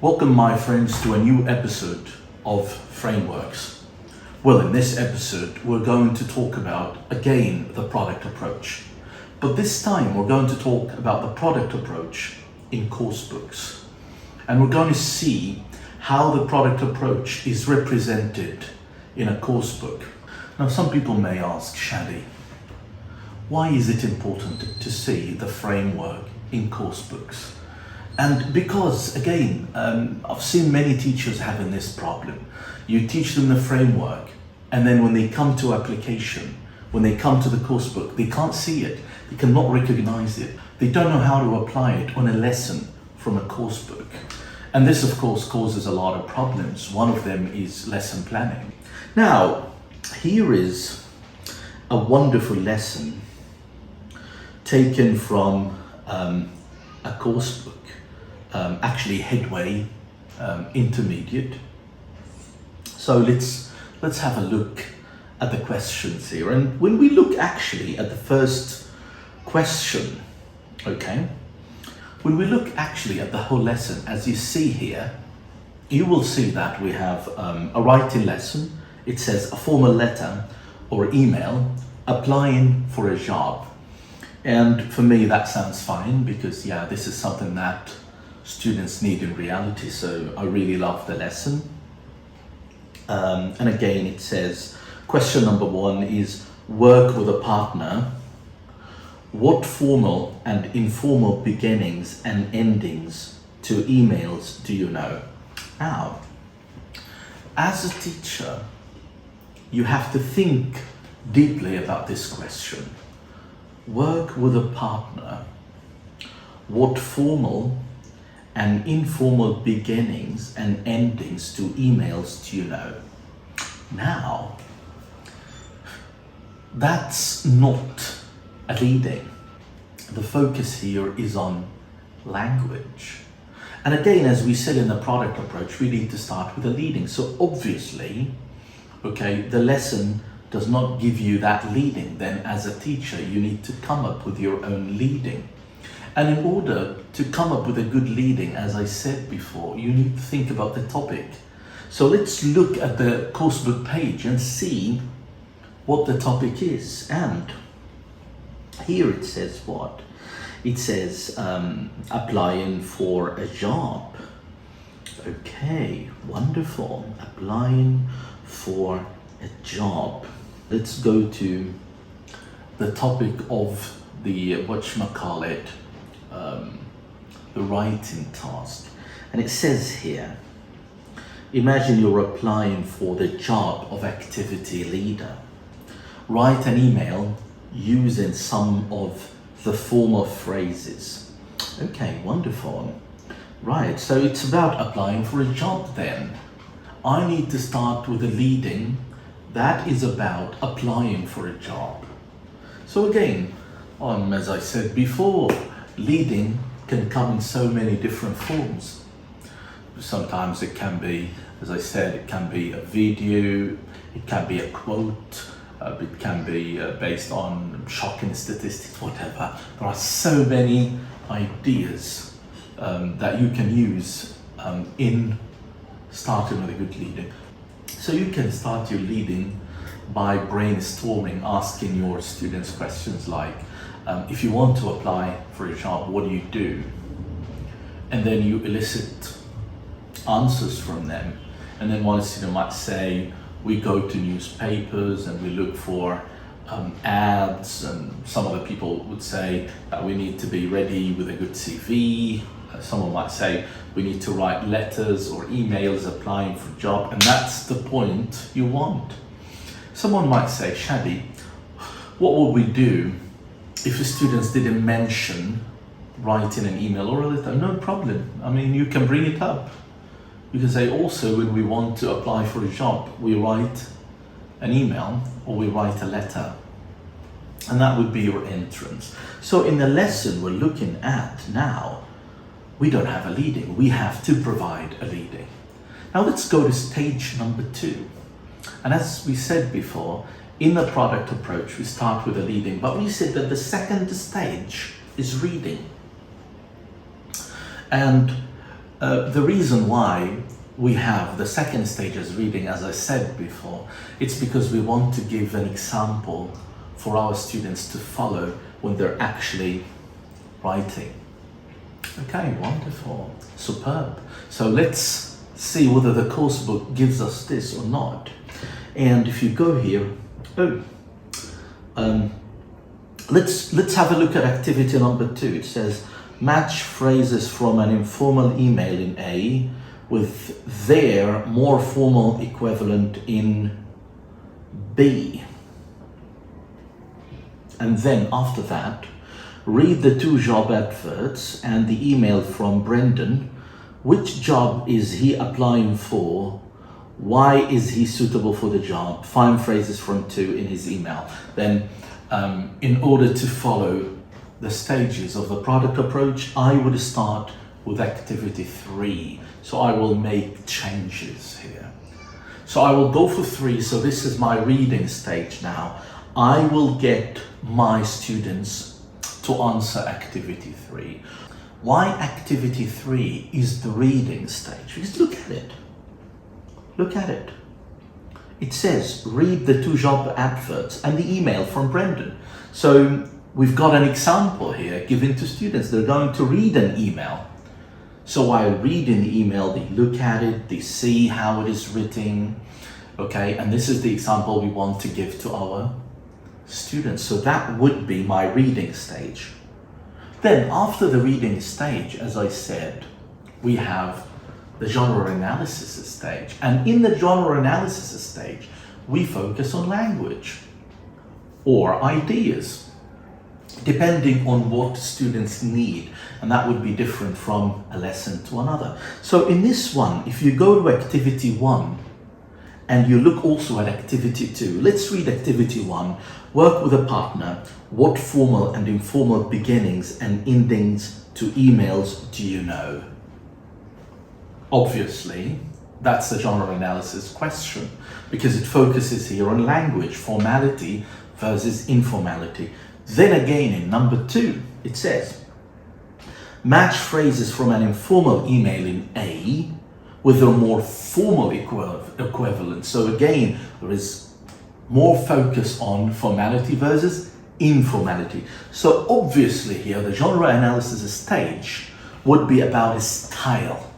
Welcome, my friends, to a new episode of Frameworks. Well, in this episode, we're going to talk about, again, the product approach. But this time, we're going to talk about the product approach in coursebooks. And we're going to see how the product approach is represented in a coursebook. Now, some people may ask, Shadi, why is it important to see the framework in coursebooks? And because, again, I've seen many teachers having this problem. You teach them the framework, and then when they come to application, when they come to the coursebook, they can't see it, they cannot recognize it, they don't know how to apply it on a lesson from a coursebook. And this, of course, causes a lot of problems. One of them is lesson planning. Now, here is a wonderful lesson taken from a coursebook. Actually Headway Intermediate. So let's have a look at the questions here. And when we look actually at the first question, okay, when we look actually at the whole lesson, as you see here, you will see that we have a writing lesson. It says a formal letter or email applying for a job. And for me, that sounds fine because, yeah, this is something that students need in reality, so I really love the lesson. And again, it says, question number 1 is, work with a partner. What formal and informal beginnings and endings to emails do you know? Now, as a teacher, you have to think deeply about this question. Work with a partner. What formal and informal beginnings and endings to emails do you know? Now, that's not a leading. The focus here is on language. And again, as we said in the product approach, we need to start with a leading. So obviously, okay, the lesson does not give you that leading. Then as a teacher, you need to come up with your own leading. And in order to come up with a good leading, as I said before, you need to think about the topic. So let's look at the coursebook page and see what the topic is. And here it says what? It says applying for a job. Okay, wonderful. Applying for a job. Let's go to the topic of the whatchamacallit, the writing task. And it says here, imagine you're applying for the job of activity leader. Write an email using some of the formal phrases. Okay, wonderful. Right, so it's about applying for a job then. I need to start with a leading that is about applying for a job. So again, as I said before, leading can come in so many different forms. Sometimes it can be, as I said, it can be a video, it can be a quote, it can be based on shocking statistics, whatever. There are so many ideas that you can use in starting with a good leading. So you can start your leading by brainstorming, asking your students questions like, if you want to apply for a job, what do you do? And then you elicit answers from them. And then one student might say, we go to newspapers and we look for ads, and some other people would say that we need to be ready with a good CV. Someone might say we need to write letters or emails applying for a job, and that's the point you want. Someone might say, Shadi, what would we do if the students didn't mention writing an email or a letter? No problem. I mean, you can bring it up. You can say also, when we want to apply for a job, we write an email or we write a letter. And that would be your entrance. So in the lesson we're looking at now, we don't have a leading. We have to provide a leading. Now let's go to stage number 2. And as we said before, in the product approach, we start with a leading, but we said that the second stage is reading. And The reason why we have the second stage as reading, as I said before, it's because we want to give an example for our students to follow when they're actually writing. Okay, wonderful, superb. So let's see whether the course book gives us this or not. And if you go here, let's have a look at activity number 2. It says, match phrases from an informal email in A with their more formal equivalent in B. And then after that, read the 2 job adverts and the email from Brendan. Which job is he applying for? Why is he suitable for the job? Find phrases from 2 in his email. Then in order to follow the stages of the product approach, I would start with activity 3. So I will make changes here. So I will go for 3. So this is my reading stage now. I will get my students to answer activity 3. Why activity 3 is the reading stage? Because look at it. Look at it. It says, read the 2 job adverts and the email from Brendan. So we've got an example here given to students. They're going to read an email. So while reading the email, they look at it, they see how it is written, okay? And this is the example we want to give to our students. So that would be my reading stage. Then after the reading stage, as I said, we have the genre analysis stage. And in the genre analysis stage, we focus on language or ideas, depending on what students need. And that would be different from a lesson to another. So in this one, if you go to activity 1 and you look also at activity 2, let's read activity 1. Work with a partner. What formal and informal beginnings and endings to emails do you know? Obviously, that's the genre analysis question because it focuses here on language, formality versus informality. Then again in number 2, it says, match phrases from an informal email in A with a more formal equivalent. So again, there is more focus on formality versus informality. So obviously here, the genre analysis stage would be about a style,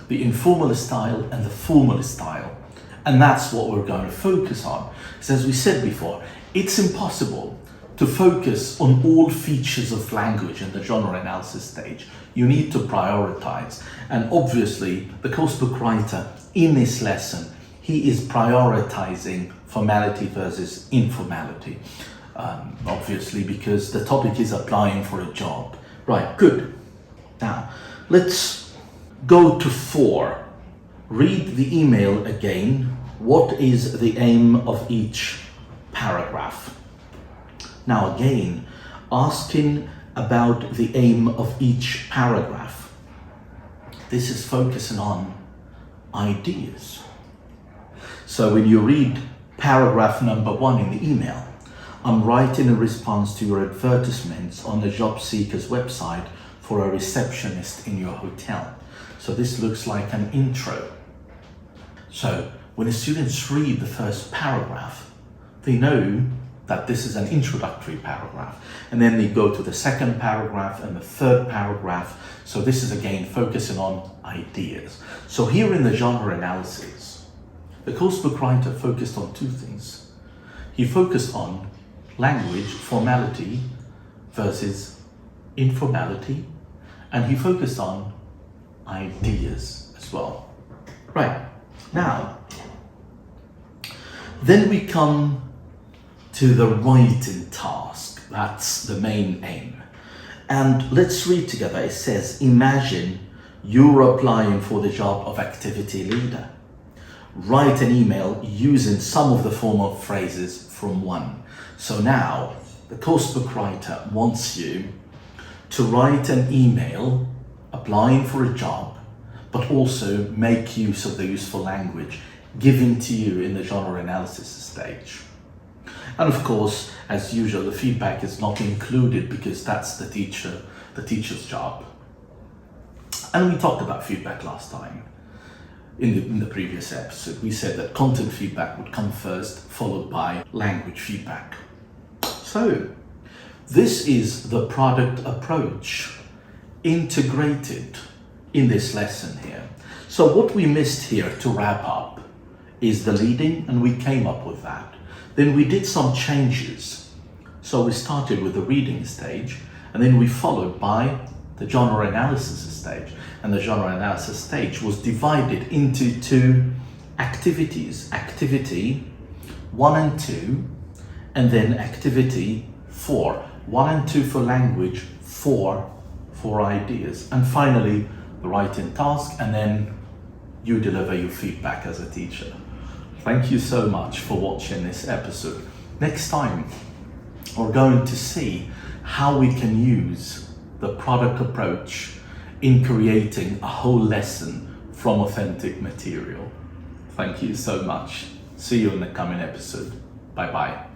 the informal style and the formal style. And that's what we're going to focus on. Because as we said before, it's impossible to focus on all features of language in the genre analysis stage. You need to prioritize. And obviously, the coursebook writer in this lesson, he is prioritizing formality versus informality. Obviously, because the topic is applying for a job. Right, good. Now, let's go to 4. Read the email again. What is the aim of each paragraph? Now again, asking about the aim of each paragraph. This is focusing on ideas. So when you read paragraph number 1 in the email, I'm writing a response to your advertisements on the job seeker's website for a receptionist in your hotel. So this looks like an intro. So when the students read the first paragraph, they know that this is an introductory paragraph. And then they go to the second paragraph and the third paragraph. So this is again focusing on ideas. So here in the genre analysis, the coursebook writer focused on 2 things. He focused on language, formality versus informality, and he focused on ideas as well. Right, now, then we come to the writing task. That's the main aim. And let's read together. It says, imagine you're applying for the job of activity leader. Write an email using some of the formal phrases from 1. So now, the coursebook writer wants you to write an email applying for a job, but also make use of the useful language given to you in the genre analysis stage. And of course, as usual, the feedback is not included because that's the teacher's job. And we talked about feedback last time. In the previous episode, we said that content feedback would come first, followed by language feedback. So, this is the product approach integrated in this lesson here. So what we missed here to wrap up is the leading, and we came up with that. Then we did some changes. So we started with the reading stage, and then we followed by the genre analysis stage. And the genre analysis stage was divided into two activities, activity 1 and 2, and then activity 4. 1 and 2 for language, 4 for ideas. And finally, the writing task, and then you deliver your feedback as a teacher. Thank you so much for watching this episode. Next time, we're going to see how we can use the product approach in creating a whole lesson from authentic material. Thank you so much. See you in the coming episode. Bye bye.